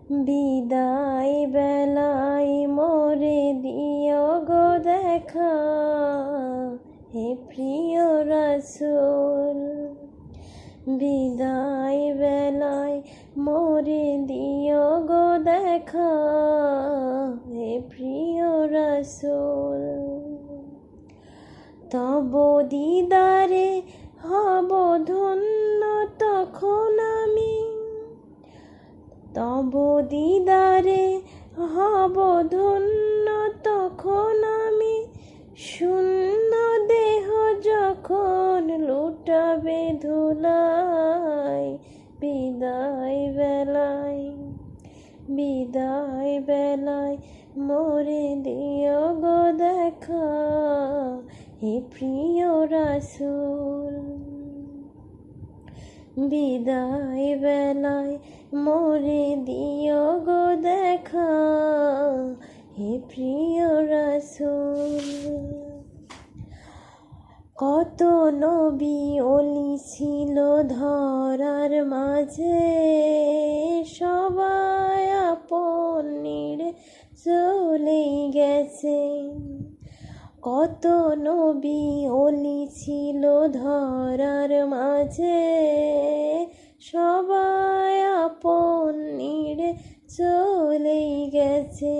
বিদায় বেলায় মোরে দিও গো দেখা, হে প্রিয় রাসূল। বিদায় বেলায় মোরে দিও গো দেখা, হে প্রিয় রাসূল। তব দিদারে হব ধন্য তখন আমি, তব দিদারে হব ধন্য তখন আমি, শূন্য দেহ যখন লুটাবে ধুলায়। বিদায় বেলায়, বিদায় বেলায় মোরে দিও গো দেখা, হে প্রিয় রাসূল। বিদায় বেলায় মোরে দিও গো দেখা, হে প্রিয় রাসূল। কত নবী ওলি ছিল ধরার মাঝে, সবাই আপন নিড়ে চলেই গেছে। কত নবী ওলি ছিল ধরার মাঝে, সবাই আপন নিড়ে চলেই গেছে।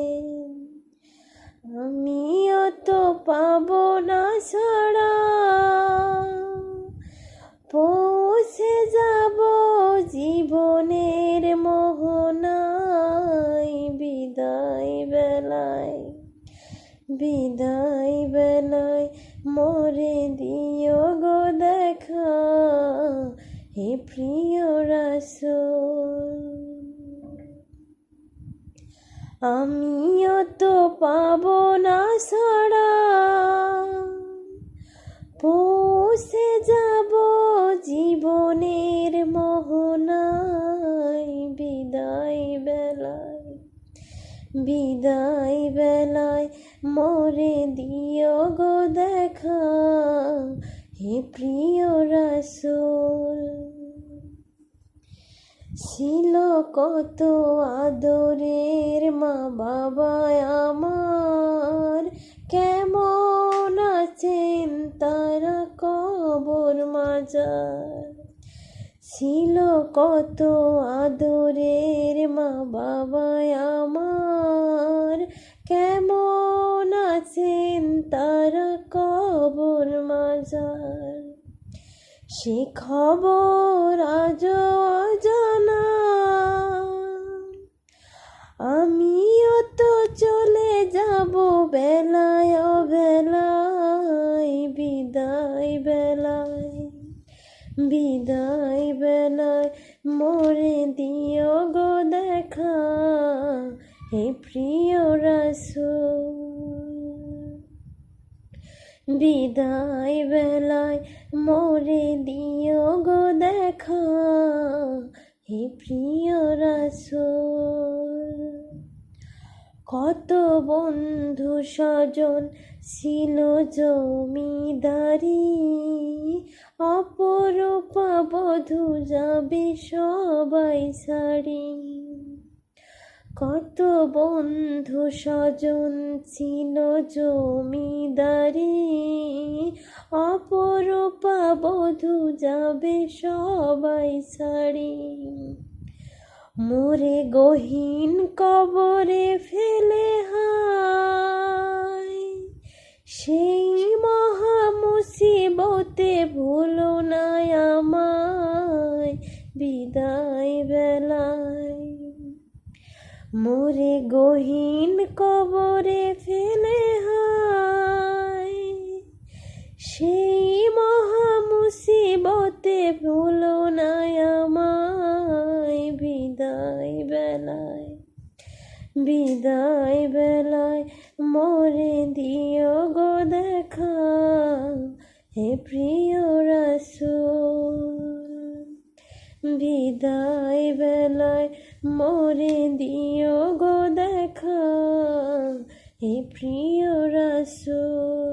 আমিও তো পাবো না ছাড়া, পৌঁছে যাব জীবনের মোহনায়। বিদায় বেলায়, বিদায় বেলায় মোরে দিও গো দেখা, হে প্রিয় রাসূল। আমিও তো পাবো না ছাড়া, পৌঁছে যাব জীবনের মোহনায়। বিদায় বেলায়, বিদায় বেলায় মোরে দিও গো দেখা, হে প্রিয় রাসূল। ছিল কত আদরের মা বাবা আমার, কেমন আছেন তারা কবর মাজার। ছিল কত আদরের মা বাবা আমার, কেমন আছেন তারা কবর মাজার। সে খবর আজও অজানা, আমিও তো চলে যাব বেলায় অবেলায়। বিদায় বেলায়, বিদায় বেলায় মোরে দিও গো দেখা, হে প্রিয় রাসূল। বিদায় বেলায় মোরে দিও গো দেখা, হে প্রিয় রাসূল। কত বন্ধু স্বজন ছিল জমিদারি, অপরূপা বধূ যাবে সবাই ছাড়ি। কত বন্ধু স্বজন ছিল জমিদারি, অপরূপা বধূ যাবে সবাই ছাড়ি। মোরে গহীন কবরে ফেলে হায়, সেই মহা মুসিবতে ভুলো না আমায়। বিদায় বেলায়, মোরে গহীন কবরে ফেলে হায়, সেই মহা মুসিবতে ভুলো না আমায়। বিদায় বেলায়, বিদায় বেলায় মোরে দিও গো দেখা, হে প্রিয় রাসূল। বিদায় বেলায় মোরে দিও গো দেখা, হে প্রিয় রাসূল।